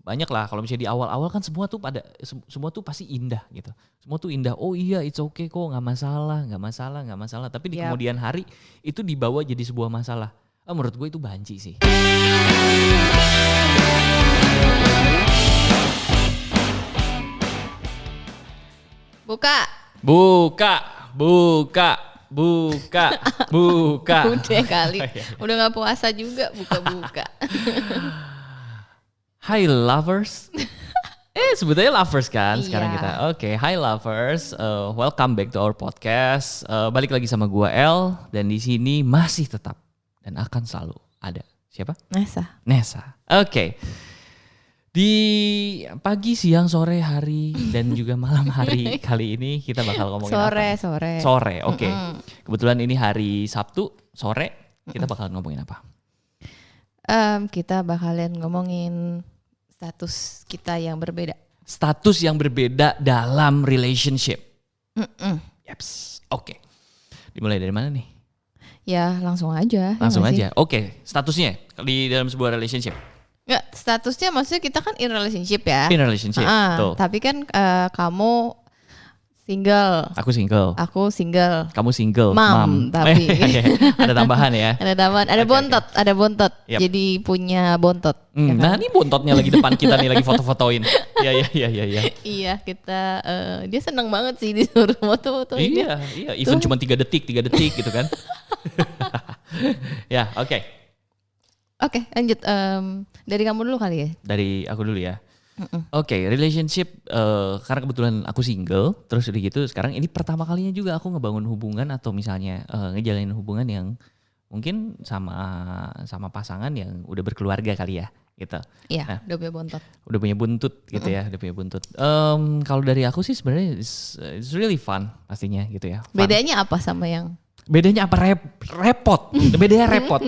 banyak lah. Kalau misalnya di awal-awal kan semua tuh pasti indah gitu. Semua tuh indah. Oh iya, it's okay kok, nggak masalah. Tapi di kemudian hari itu dibawa jadi sebuah masalah. Menurut gue itu banci sih. Buka. Udah kali. Udah gak puasa juga buka-buka. Hi lovers. Sebetulnya lovers kan sekarang Iya. kita. Oke, hi lovers. Welcome back to our podcast. Balik lagi sama gua El, dan di sini masih tetap dan akan selalu ada siapa? Nessa. Oke. Di pagi, siang, sore, hari, dan juga malam hari kali ini kita bakal ngomongin Sore, oke. Kebetulan ini hari Sabtu, sore, kita bakal ngomongin apa? Kita bakalan ngomongin status kita yang berbeda. Status yang berbeda dalam relationship. Yaps, oke. Dimulai dari mana nih? Ya langsung aja. Oke, statusnya di dalam sebuah relationship. Nggak, statusnya maksudnya kita kan in relationship ya. In relationship, betul. Tapi kan kamu single. Aku single. Kamu single. Mom. Tapi ada tambahan ya. Ada bontot. Yep. Jadi punya bontot. Ya kan? Nah ini bontotnya lagi depan kita nih, lagi foto-fotoin. Iya. Iya, kita dia seneng banget sih disuruh foto-fotoin. Iya. Even cuma 3 detik gitu kan. Ya, oke. Oke, lanjut. Dari kamu dulu kali ya? Dari aku dulu ya. Oke, relationship, karena kebetulan aku single, terus udah gitu sekarang ini pertama kalinya juga aku ngebangun hubungan atau misalnya ngejalanin hubungan yang mungkin sama pasangan yang udah berkeluarga kali ya, gitu. Iya, udah punya bontot. Udah punya buntut gitu ya, kalau dari aku sih sebenarnya it's really fun pastinya gitu ya. Fun. Bedanya apa sama yang? Bedanya apa? Repot. Bedanya repot.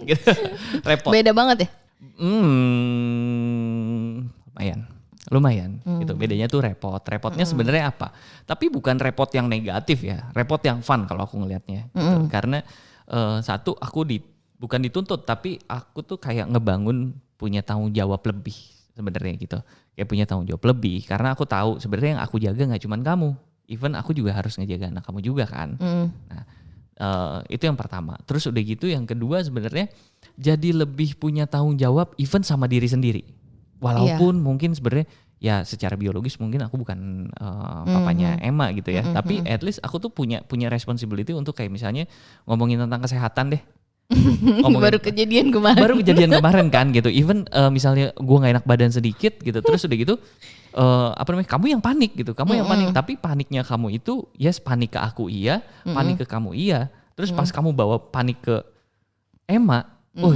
Gitu. Repot. Beda banget ya? Lumayan gitu. Bedanya tuh repot. Repotnya sebenarnya apa? Tapi bukan repot yang negatif ya. Repot yang fun kalau aku ngelihatnya gitu. Karena satu, aku bukan dituntut, tapi aku tuh kayak ngebangun punya tanggung jawab lebih sebenarnya gitu. Kayak punya tanggung jawab lebih karena aku tahu sebenarnya yang aku jaga enggak cuman kamu. Even aku juga harus ngejaga anak kamu juga kan. Nah, itu yang pertama. Terus udah gitu yang kedua sebenarnya jadi lebih punya tanggung jawab even sama diri sendiri. Walaupun mungkin sebenarnya ya secara biologis mungkin aku bukan papanya Emma gitu ya. Tapi at least aku tuh punya responsibility untuk kayak misalnya ngomongin tentang kesehatan deh. Baru kejadian kemarin kan gitu. Even misalnya gue gak enak badan sedikit gitu. Terus udah gitu kamu yang panik gitu. Yang panik. Tapi paniknya kamu itu yes, panik ke aku iya, panik ke kamu iya. Terus pas kamu bawa panik ke Emma,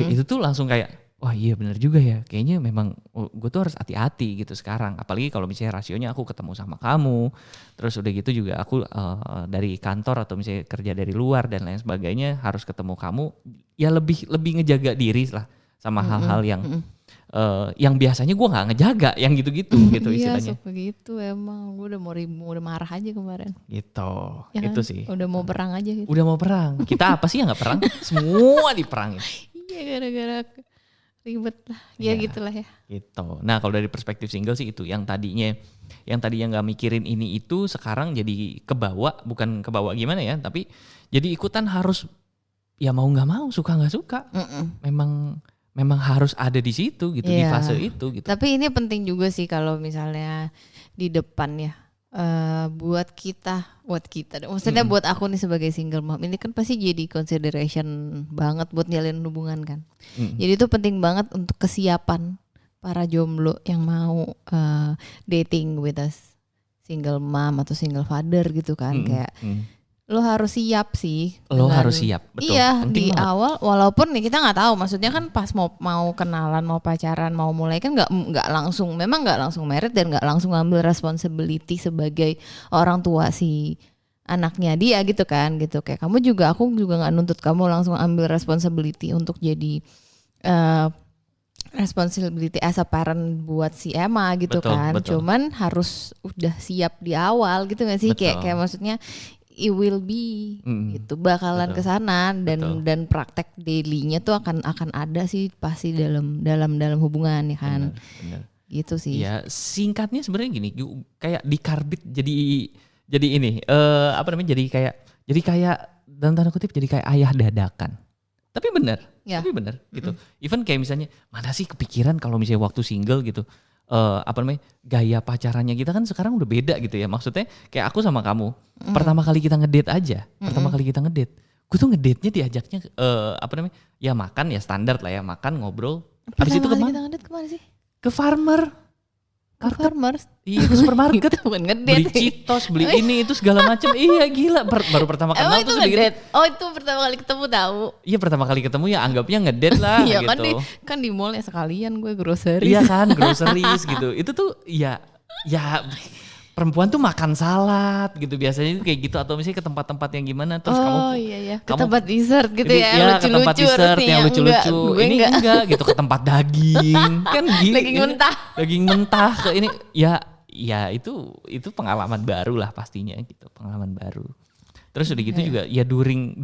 itu tuh langsung kayak wah iya benar juga ya. Kayaknya memang gue tuh harus hati-hati gitu sekarang. Apalagi kalau misalnya rasionya aku ketemu sama kamu. Terus udah gitu juga aku dari kantor atau misalnya kerja dari luar dan lain sebagainya harus ketemu kamu. Ya lebih ngejaga diri lah sama hal-hal yang biasanya gue nggak ngejaga, yang gitu-gitu gitu istilahnya. Iya, suka gitu emang. Gue udah marah aja kemarin. Gitu, ya itu kan? sih. Udah mau perang aja gitu. Udah mau perang. Kita apa sih yang nggak perang? Semua diperangin. Iya, gara-gara ribet lah. Ya gitulah ya. Gitu. Nah kalau dari perspektif single sih itu yang tadinya nggak mikirin ini itu sekarang jadi bukan kebawa gimana ya, tapi jadi ikutan harus ya mau nggak mau, suka nggak suka. Memang harus ada di situ gitu, di fase itu gitu. Tapi ini penting juga sih kalau misalnya di depan ya, buat kita, maksudnya buat aku nih sebagai single mom, ini kan pasti jadi consideration banget buat nyalin hubungan kan. Jadi itu penting banget untuk kesiapan para jomblo yang mau dating with us single mom atau single father gitu kan. Kayak lo harus siap sih. Harus siap, betul. Iya, penting di banget. awal walaupun nih kita nggak tahu, maksudnya kan pas mau kenalan, mau pacaran, mau mulai kan nggak langsung married dan nggak langsung ngambil responsibility sebagai orang tua si anaknya dia gitu kan, gitu. Kayak aku juga nggak nuntut kamu langsung ambil responsibility untuk jadi responsibility as a parent buat si Emma gitu. Betul, kan. Betul. Cuman harus udah siap di awal gitu nggak sih? Kayak maksudnya it will be gitu, bakalan ke sana dan praktek dailynya tuh akan ada sih pasti dalam hubungan ya kan. Benar. Gitu sih. Ya singkatnya sebenarnya gini, kayak dikarbit jadi ini jadi kayak dalam tanda kutip jadi kayak ayah dadakan. Tapi benar gitu. Even kayak misalnya mana sih kepikiran kalau misalnya waktu single gitu, gaya pacarannya kita kan sekarang udah beda gitu ya. Maksudnya kayak aku sama kamu, pertama kali kita ngedate aja, gue tuh ngedate-nya diajaknya ya makan ya standar lah ya, makan ngobrol. Habis itu kemana? Kita kemana sih? Ke farmer. Ke farmers? Iya, ke supermarket. Kita bukan ngedate. Beli Cheetos, beli ini itu segala macam. Iya gila, baru pertama kenal. Emang itu ngedate? Oh itu pertama kali ketemu tahu. Iya pertama kali ketemu ya anggapnya ngedate lah iya, gitu. Kan di mall ya sekalian gue groceries. Iya kan, groceries gitu. Itu tuh ya perempuan tuh makan salad gitu biasanya kayak gitu, atau misalnya ke tempat-tempat yang gimana terus ke tempat dessert gitu ya, lucu-lucu, ke tempat dessert yang lucu-lucu. Ini enggak gitu, ke tempat daging kan daging mentah ke ini ya itu pengalaman baru lah pastinya gitu, pengalaman baru. Terus udah gitu juga ya during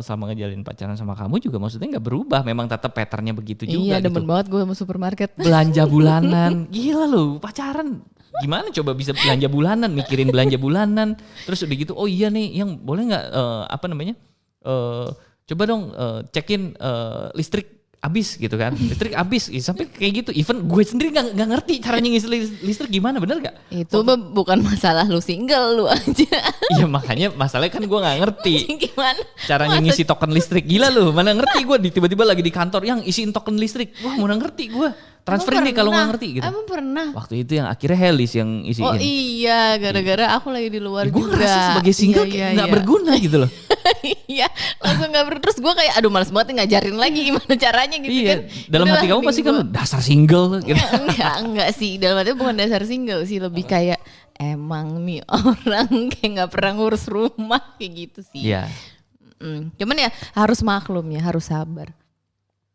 selama ngejalin pacaran sama kamu juga maksudnya nggak berubah, memang tetap patternnya begitu juga. Iya, demen banget gue sama supermarket. Belanja bulanan, gila loh pacaran. Gimana coba bisa belanja bulanan, mikirin belanja bulanan. Terus udah gitu, oh iya nih yang boleh nggak coba dong cekin listrik habis gitu kan, listrik habis sampai kayak gitu. Even gue sendiri nggak ngerti caranya ngisi listrik gimana, bener gak? Itu bukan masalah lu single, lu aja. Iya makanya masalahnya kan gue nggak ngerti gimana caranya ngisi token listrik. Gila lu, mana ngerti gue tiba-tiba lagi di kantor yang isiin token listrik. Wah mana ngerti gue. Transfer nih kalau nggak ngerti gitu. Emang pernah? Waktu itu yang akhirnya Helis yang isiin. Oh iya, gara-gara aku lagi di luar juga. Gue ngerasa sebagai single nggak berguna gitu loh. Iya, langsung nggak berguna. Terus gue kayak aduh males banget ngajarin lagi gimana caranya gitu kan. Dalam hati kamu pasti kan dasar single gitu. Enggak sih, dalam hati bukan dasar single sih, lebih kayak emang nih orang kayak nggak pernah ngurus rumah kayak gitu sih. Iya. Cuman ya harus maklum ya, harus sabar.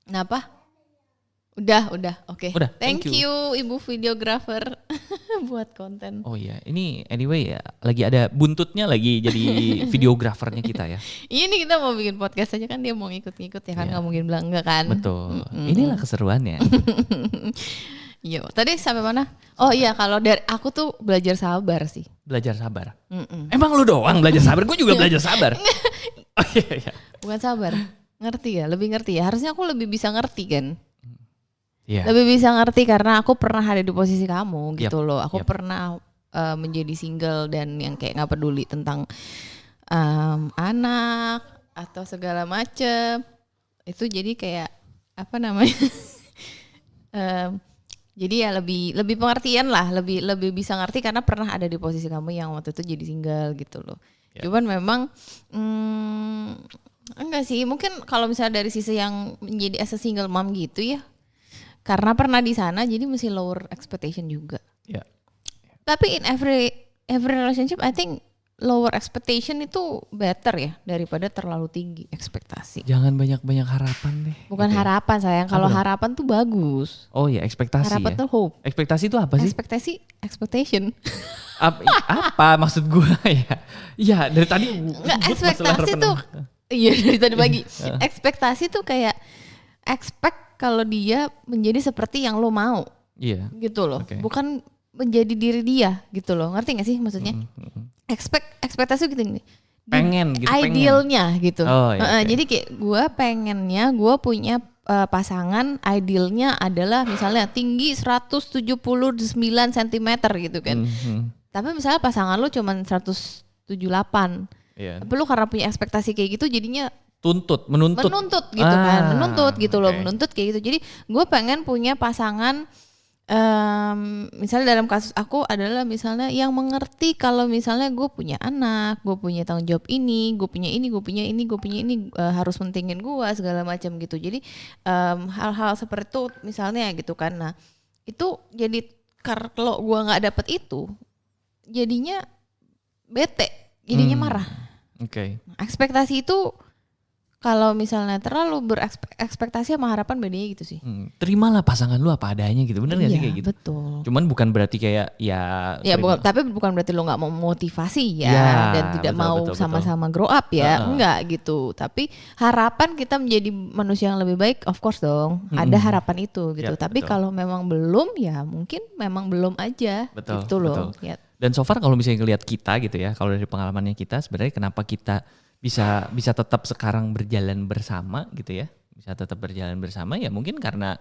Kenapa? Udah, oke. Udah, thank you Ibu videographer buat konten. Oh iya, ini anyway ya, lagi ada buntutnya lagi jadi videografernya kita ya. Iya nih kita mau bikin podcast aja kan, dia mau ngikut-ngikut ya kan, nggak mungkin bilang enggak kan. Betul, inilah keseruannya. Iya, tadi sampai mana? Oh iya, kalau dari aku tuh belajar sabar sih. Belajar sabar? Emang lu doang belajar sabar? Gue juga belajar sabar. Oh iya. Bukan sabar, ngerti ya, lebih ngerti ya. Harusnya aku lebih bisa ngerti kan. Yeah. Lebih bisa ngerti karena aku pernah ada di posisi kamu gitu loh. Aku pernah menjadi single dan yang kayak nggak peduli tentang anak atau segala macem. Itu jadi kayak apa namanya? Jadi ya lebih pengertian lah, lebih bisa ngerti karena pernah ada di posisi kamu yang waktu itu jadi single gitu loh. Cuman memang enggak sih, mungkin kalau misalnya dari sisi yang menjadi as a single mom gitu ya. Karena pernah di sana jadi mesti lower expectation juga. Yeah. Tapi in every relationship I think lower expectation itu better ya daripada terlalu tinggi ekspektasi. Jangan banyak-banyak harapan deh. Bukan gitu. Harapan sayang, kalau harapan tuh bagus. Oh iya, ekspektasi. Harapan tuh hope. Ekspektasi itu apa sih? Expectation. Apa maksud gue ya? Iya, dari tadi ekspektasi tuh iya dari tadi pagi. Ekspektasi tuh kayak expect kalau dia menjadi seperti yang lo mau. Iya. Gitu loh. Okay. Bukan menjadi diri dia gitu loh. Ngerti gak sih maksudnya? Ekspektasi gitu nih. Pengen gitu. Idealnya pengen. gitu. Oh, iya, okay. Jadi kayak gue pengennya gue punya pasangan idealnya adalah misalnya tinggi 179 cm gitu kan. Tapi misalnya pasangan lu cuma 178. Yeah. Tapi lu karena punya ekspektasi kayak gitu jadinya menuntut gitu kan, menuntut gitu loh, menuntut kayak gitu. Jadi gue pengen punya pasangan, misalnya dalam kasus aku adalah misalnya yang mengerti kalau misalnya gue punya anak, gue punya tanggung jawab ini, gue punya ini, harus pentingin gue segala macam gitu. Jadi hal-hal seperti itu misalnya gitu kan. Nah itu jadi kalau gue nggak dapet itu, jadinya bete, jadinya marah. Okay. Ekspektasi itu kalau misalnya terlalu berekspektasi sama harapan bedanya gitu sih. Terimalah pasangan lu apa adanya gitu, bener gak sih kayak gitu? Betul. Cuman bukan berarti kayak ya tapi bukan berarti lo nggak mau motivasi dan tidak betul, mau betul, sama-sama grow up ya, enggak gitu. Tapi harapan kita menjadi manusia yang lebih baik, of course dong, ada harapan itu gitu. Tapi kalau memang belum ya mungkin memang belum aja, gitu loh. Betul. Dan so far kalau misalnya ngelihat kita gitu ya, kalau dari pengalamannya kita sebenarnya kenapa kita bisa tetap sekarang berjalan bersama gitu ya, bisa tetap berjalan bersama ya mungkin karena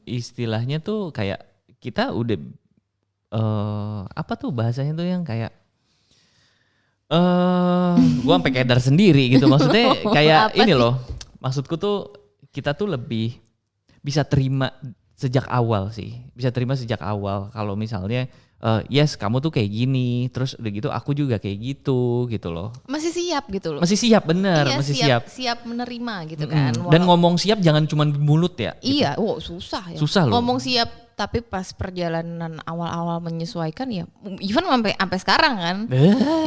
istilahnya tuh kayak kita udah apa tuh bahasanya tuh yang kayak gua sampai kedar sendiri gitu, maksudnya kayak ini loh, maksudku tuh kita tuh lebih bisa terima sejak awal sih, kalau misalnya yes kamu tuh kayak gini, terus udah gitu aku juga kayak gitu loh. Masih siap gitu loh. Masih siap, bener, iya, masih siap menerima gitu kan. Dan ngomong siap jangan cuma di mulut ya. Iya, gitu. Susah ya. Susah loh. Ngomong siap tapi pas perjalanan awal-awal menyesuaikan ya, even sampai sekarang kan,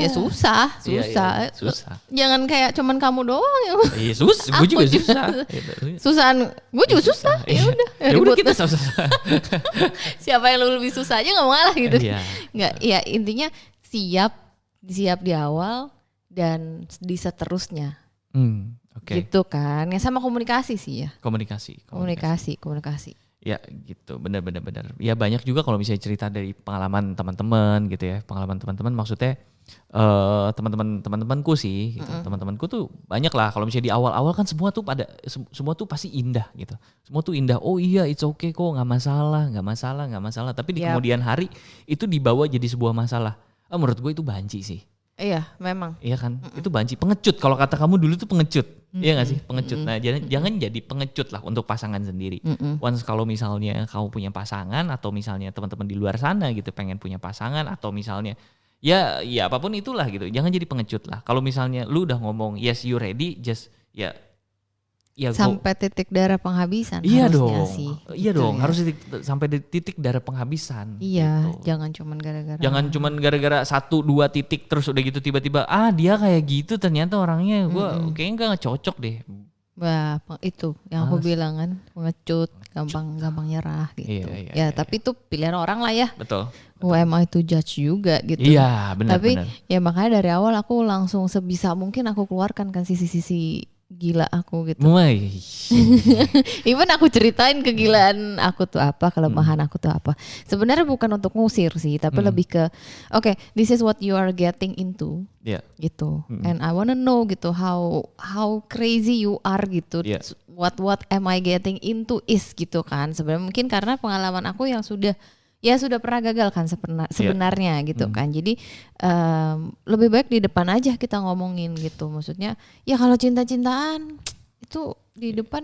ya susah. Iya, susah. Jangan kayak cuman kamu doang ya. Iya susah, gue juga susah. Susahan, gue juga susah. Ya udah. Ya udah kita susah. Siapa yang lebih susah aja nggak mau ngalah gitu. Iya. Nggak, ya intinya siap di awal dan di seterusnya. Okay. Gitu kan. Yang sama komunikasi sih ya. Komunikasi. Ya gitu, benar. Ya banyak juga kalau misalnya cerita dari pengalaman teman-teman gitu ya. Pengalaman teman-teman maksudnya teman-temanku sih gitu. Teman-temanku tuh banyak lah, kalau misalnya di awal-awal kan semua tuh pasti indah gitu. Semua tuh indah. Oh iya, it's okay kok, nggak masalah. Tapi di kemudian hari itu dibawa jadi sebuah masalah. Menurut gue itu banci sih. Iya, memang. Iya kan? Itu banci, pengecut. Kalau kata kamu dulu tuh pengecut. Iya gak sih? Pengecut. Nah, jangan jadi pengecut lah untuk pasangan sendiri. Once kalau misalnya kamu punya pasangan atau misalnya teman-teman di luar sana gitu pengen punya pasangan atau misalnya ya apapun itulah gitu. Jangan jadi pengecut lah. Kalau misalnya lu udah ngomong yes you ready, just ya sampai titik darah penghabisan. Iya dong. Sih, iya gitu dong. Ya. Harus sampai di titik darah penghabisan. Iya. Gitu. Jangan cuman gara-gara 1-2 titik terus udah gitu tiba-tiba dia kayak gitu ternyata orangnya gue kayaknya gak cocok deh. Wah, itu yang aku bilang kan, pengecut, gampang nyerah gitu. Iya. Tapi itu pilihan orang lah ya. Betul. Who am I to judge juga gitu. Iya, benar. Tapi ya makanya dari awal aku langsung sebisa mungkin aku keluarkan kan sisi-sisi gila aku gitu. Even aku ceritain kegilaan aku tuh apa, kelemahan aku tuh apa. Sebenarnya bukan untuk ngusir sih, tapi lebih ke okay, this is what you are getting into. Gitu. And I wanna know gitu how crazy you are gitu. What am I getting into is gitu kan. Sebenarnya mungkin karena pengalaman aku yang sudah pernah gagal kan sebenarnya gitu kan. Jadi lebih baik di depan aja kita ngomongin gitu. Maksudnya ya kalau cinta-cintaan itu di depan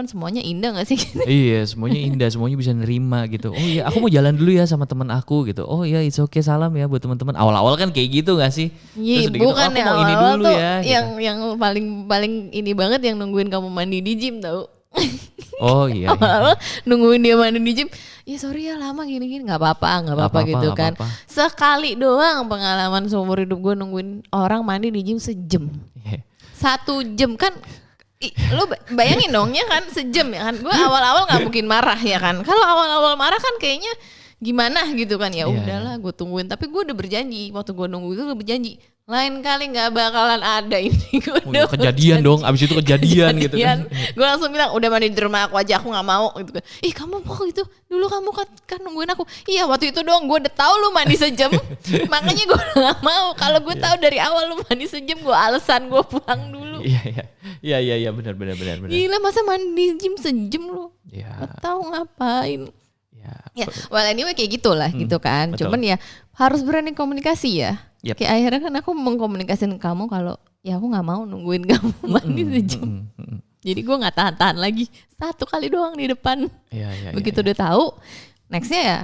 semuanya indah gak sih? Iya, semuanya indah, semuanya bisa nerima gitu. Oh iya, aku mau jalan dulu ya sama teman aku gitu. Oh iya, it's okay, salam ya buat teman-teman. Awal-awal kan kayak gitu gak sih? Iya, bukan gitu, aku mau ini dulu tuh ya. Yang paling ini banget yang nungguin kamu mandi di gym tau. Oh iya. Nungguin dia mandi di gym. Ya sorry ya lama gini-gini, nggak apa-apa gitu kan. Sekali doang pengalaman seumur hidup gue nungguin orang mandi di gym sejam. 1 jam kan. Lo bayangin dong ya kan, sejam ya kan. Gue awal-awal nggak mungkin marah ya kan. Kalau awal-awal marah kan kayaknya gimana gitu kan, ya udahlah gue tungguin. Tapi gue udah berjanji waktu gue nunggu itu, gue berjanji lain kali nggak bakalan ada ini. Kejadian dong, abis itu kejadian gitu kan. Gue langsung bilang udah mandi di rumah aku aja, aku nggak mau gitu kan. Kamu kok gitu, dulu kamu kan nungguin aku. Iya waktu itu doang, gue udah tahu lu mandi sejam. Makanya gue nggak mau. Kalau gue tahu dari awal lu mandi sejam, gue alasan gue pulang dulu. Iya benar. Gila, masa mandi gym sejam lu? Gak tahu ngapain. Ya, well anyway kayak gitulah gitu kan. Betul. Cuman ya harus berani komunikasi ya. Kayak akhirnya kan aku mengkomunikasikan kamu kalau ya aku nggak mau nungguin kamu mandi sejam. Jadi gue nggak tahan lagi, 1 kali doang di depan. Begitu udah tahu, nextnya ya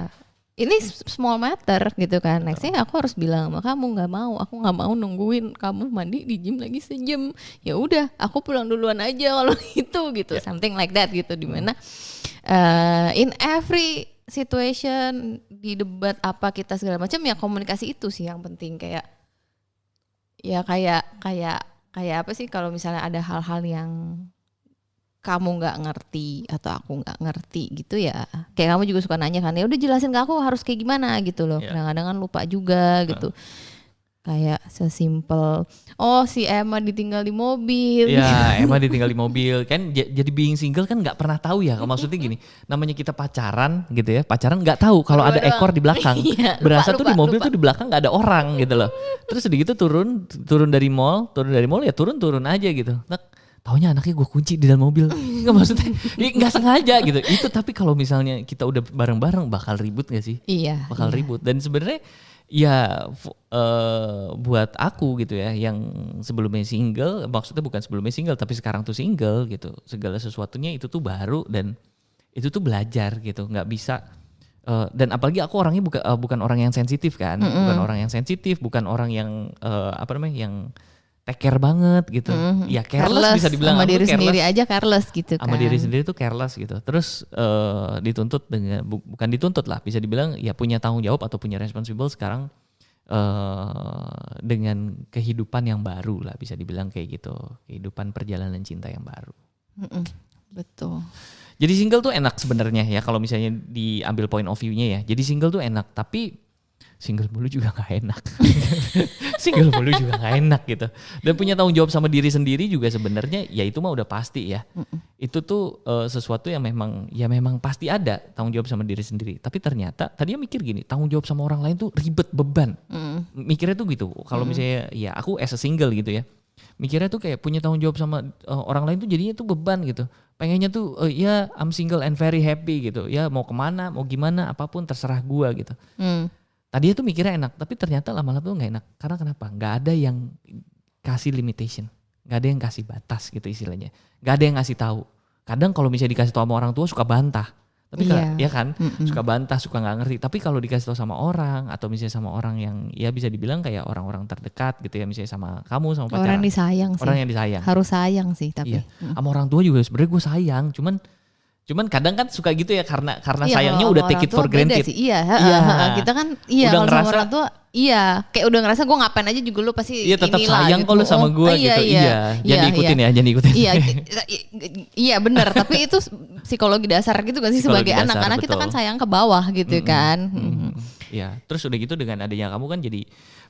ini small matter gitu kan. Nextnya aku harus bilang sama kamu aku nggak mau nungguin kamu mandi di gym lagi sejam. Ya udah, aku pulang duluan aja kalau gitu. Something like that gitu, dimana in every situation, di debat apa kita segala macam ya komunikasi itu sih yang penting. Kayak Ya kayak apa sih kalau misalnya ada hal-hal yang kamu nggak ngerti atau aku nggak ngerti gitu ya, kayak kamu juga suka nanya kan, ya udah jelasin ke aku harus kayak gimana gitu loh. Kadang-kadang kan lupa juga gitu. Kayak sesimpel si Emma ditinggal di mobil. Ya Emma ditinggal di mobil kan, jadi being single kan nggak pernah tahu ya. Maksudnya gini, namanya kita pacaran gitu ya, pacaran nggak tahu kalau ada ekor di belakang. Berasa tuh di mobil tuh di belakang nggak ada orang gitu loh. Terus udah gitu turun dari mall ya turun aja gitu. Nah, taunya anaknya gue kunci di dalam mobil. Nggak, maksudnya nggak sengaja gitu. Itu tapi kalau misalnya kita udah bareng-bareng bakal ribut gak sih? Iya. Bakal ribut. Dan sebenarnya ya buat aku gitu ya yang sebelumnya single, maksudnya bukan sebelumnya single tapi sekarang tuh single gitu, segala sesuatunya itu tuh baru dan itu tuh belajar gitu, nggak bisa dan apalagi aku orangnya bukan orang yang sensitif kan, bukan orang yang sensitif, bukan orang yang yang take care banget gitu. Ya careless bisa dibilang, sama diri sendiri aja careless gitu kan. Sama diri sendiri tuh careless gitu. Terus dituntut dengan bukan dituntut lah, bisa dibilang ya punya tanggung jawab atau punya responsible sekarang dengan kehidupan yang baru lah, bisa dibilang kayak gitu. Kehidupan perjalanan cinta yang baru. Betul. Jadi single tuh enak sebenarnya ya kalau misalnya diambil point of view-nya ya. Jadi single tuh enak, tapi single mulu juga gak enak. Single mulu juga gak enak gitu. Dan punya tanggung jawab sama diri sendiri juga sebenarnya ya itu mah udah pasti ya. Itu tuh sesuatu yang memang pasti ada tanggung jawab sama diri sendiri. Tapi ternyata tadinya mikir gini, tanggung jawab sama orang lain tuh ribet, beban. Mikirnya tuh gitu. Kalau misalnya ya aku as a single gitu ya. Mikirnya tuh kayak punya tanggung jawab sama orang lain tuh jadinya tuh beban gitu. Pengennya tuh ya I'm single and very happy gitu. Ya mau kemana, mau gimana, apapun terserah gua gitu. Tadinya tuh mikirnya enak, tapi ternyata lama-lama tuh gak enak. Karena kenapa? Gak ada yang kasih limitation. Gak ada yang kasih batas gitu istilahnya. Gak ada yang ngasih tahu. Kadang kalau misalnya dikasih tahu sama orang tua suka bantah. Tapi ya kan, suka bantah, suka gak ngerti. Tapi kalau dikasih tahu sama orang, atau misalnya sama orang yang ya bisa dibilang kayak orang-orang terdekat gitu ya. Misalnya sama kamu, sama pacar. Orang disayang sih. Orang yang disayang. Harus sayang sih tapi. Iya. Sama orang tua juga sebenarnya gue sayang. Cuman kadang kan suka gitu ya karena sayangnya udah take it for granted. Sih. Iya, kita kan kalau sama orang tua kayak udah ngerasa gue ngapain aja juga lu pasti iya tetap sayang gitu. kalau sama gue gitu. Jangan ikutin ya, jangan ikutin. Iya benar, tapi itu psikologi dasar gitu kan sih sebagai anak-anak kita kan sayang ke bawah gitu kan. Iya, terus udah gitu dengan adanya kamu kan jadi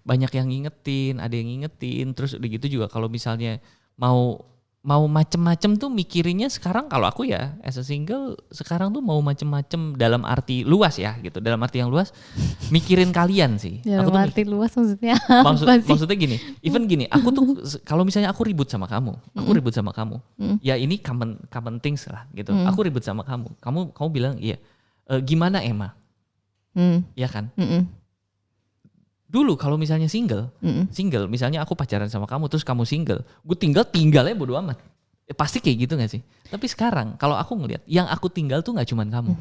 banyak yang ngingetin, ada yang ngingetin, terus udah gitu juga kalau misalnya mau macem-macem tuh mikirinnya sekarang kalau aku ya as a single sekarang tuh mau macem-macem dalam arti luas ya gitu, dalam arti yang luas mikirin kalian sih. Dalam aku tuh arti luas maksudnya maksudnya gini, even gini, aku tuh kalau misalnya aku ribut sama kamu, ya ini common things lah gitu. Aku ribut sama kamu bilang iya, gimana Emma, ya kan? Dulu kalau misalnya single, misalnya aku pacaran sama kamu terus kamu single, gue tinggalnya bodo amat. Pasti kayak gitu gak sih? Tapi sekarang kalau aku ngelihat yang aku tinggal tuh gak cuman kamu,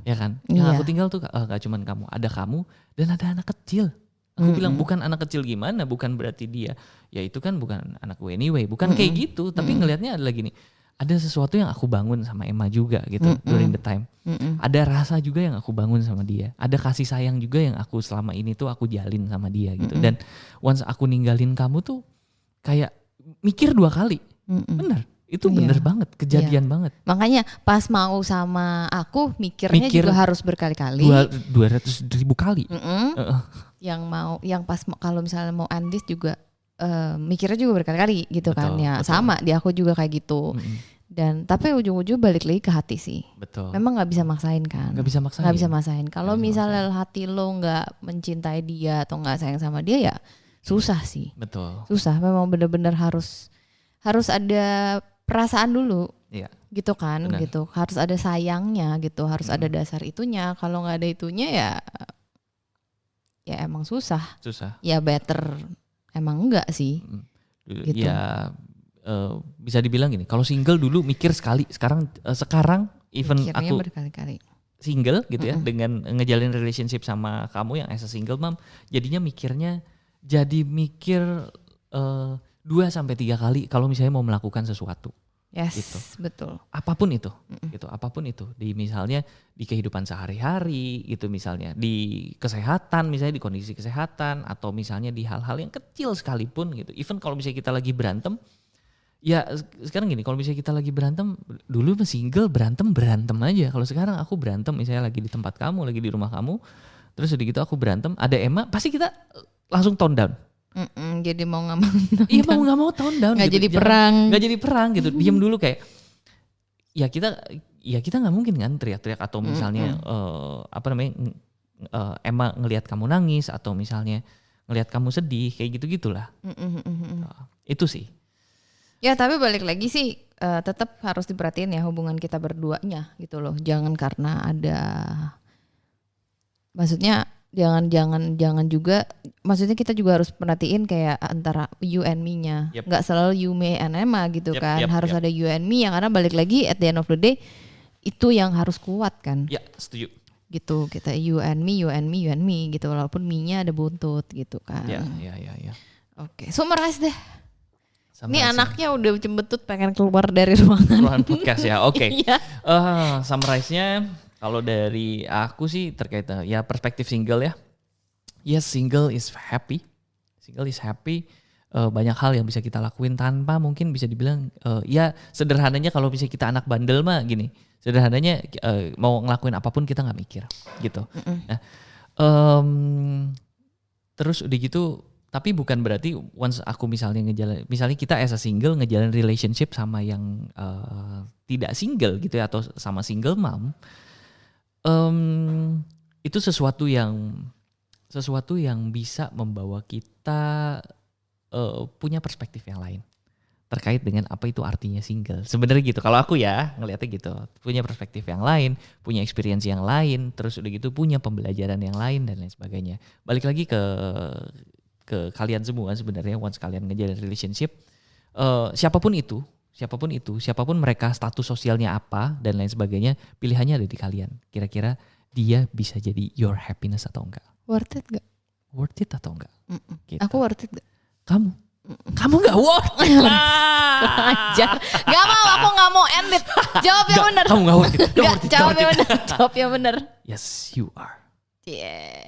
ya kan? Yang aku tinggal tuh gak cuman kamu, ada kamu dan ada anak kecil. Aku bilang bukan anak kecil gimana, bukan berarti dia, ya itu kan bukan anak gue anyway, bukan kayak gitu. Tapi ngelihatnya adalah gini, ada sesuatu yang aku bangun sama Emma juga gitu during the time. Ada rasa juga yang aku bangun sama dia. Ada kasih sayang juga yang aku selama ini tuh aku jalin sama dia gitu. Dan once aku ninggalin kamu tuh kayak mikir 2 kali. Bener, itu bener banget, kejadian banget. Makanya pas mau sama aku mikir juga harus berkali-kali. 200.000 kali. Yang pas kalau misalnya mau end this juga mikirnya juga berkali-kali gitu. Betul, kan ya. Betul. Sama di aku juga kayak gitu. Dan tapi ujung-ujung balik lagi ke hati sih. Betul. Memang nggak bisa maksain kan. Nggak bisa maksain. Kalau misalnya hati lo nggak mencintai dia atau nggak sayang sama dia ya susah sih. Betul. Susah. Memang benar-benar harus ada perasaan dulu. Iya. Gitu kan. Benar. Gitu. Harus ada sayangnya gitu. Harus ada dasar itunya. Kalau nggak ada itunya ya emang susah. Ya better emang enggak sih. Gitu. Ya bisa dibilang gini, kalau single dulu mikir sekali, sekarang even mikirnya aku berkali-kali single gitu ya, dengan ngejalin relationship sama kamu yang as a single mom, jadinya mikir 2-3 kali kalau misalnya mau melakukan sesuatu. Yes, gitu. betul. Apapun itu, gitu. Apapun itu. Di misalnya di kehidupan sehari-hari, gitu misalnya di kesehatan, misalnya di kondisi kesehatan, atau misalnya di hal-hal yang kecil sekalipun, gitu. Even kalau misalnya kita lagi berantem, ya sekarang gini, kalau misalnya kita lagi berantem, dulu single berantem aja. Kalau sekarang aku berantem, misalnya lagi di tempat kamu, lagi di rumah kamu, terus udah gitu aku berantem, ada Emma, pasti kita langsung tone down. Jadi mau nggak mau. Iya mau nggak mau tone down. Nggak gitu. jadi perang. Nggak jadi perang gitu. Diam dulu kayak. Ya kita nggak mungkin kan teriak-teriak atau misalnya Emma ngelihat kamu nangis atau misalnya ngelihat kamu sedih kayak gitu gitulah. Itu sih. Ya tapi balik lagi sih tetap harus diperhatiin ya hubungan kita berduanya gitu loh. Jangan karena ada, maksudnya jangan juga, maksudnya kita juga harus perhatiin kayak antara you and me-nya. Nggak selalu you, me, and Emma gitu kan. Harus ada you and me yang karena balik lagi at the end of the day itu yang harus kuat kan. Ya, setuju. Gitu, kita you and me, you and me, you and me gitu. Walaupun me-nya ada buntut gitu kan. Ya. Oke, summarize deh. Ini anaknya udah cembetut pengen keluar dari ruangan podcast ya. Oke. Iya. Summarize-nya kalau dari aku sih terkait ya perspektif single ya. Yes, single is happy. Single is happy. Banyak hal yang bisa kita lakuin tanpa mungkin bisa dibilang ya sederhananya kalau bisa kita anak bandel mah gini. Sederhananya mau ngelakuin apapun kita nggak mikir gitu. Nah, terus udah gitu tapi bukan berarti once aku misalnya kita as a single ngejalan relationship sama yang tidak single gitu ya atau sama single mom. Itu sesuatu yang bisa membawa kita punya perspektif yang lain terkait dengan apa itu artinya single. Sebenarnya gitu. Kalau aku ya ngelihatnya gitu, punya perspektif yang lain, punya experience yang lain, terus udah gitu punya pembelajaran yang lain dan lain sebagainya. Balik lagi ke kalian semua sebenarnya once kalian ngejalin relationship, siapapun mereka status sosialnya apa dan lain sebagainya, pilihannya ada di kalian. Kira-kira dia bisa jadi your happiness atau enggak? Worth it gak? Worth it atau enggak? Gitu. Aku worth it gak? Kamu gak worth it lah. Ajar. Gak mau, aku gak mau end it. Jawab yang benar. Kamu gak worth it. Jawab yang benar. Yes, you are. Yeah.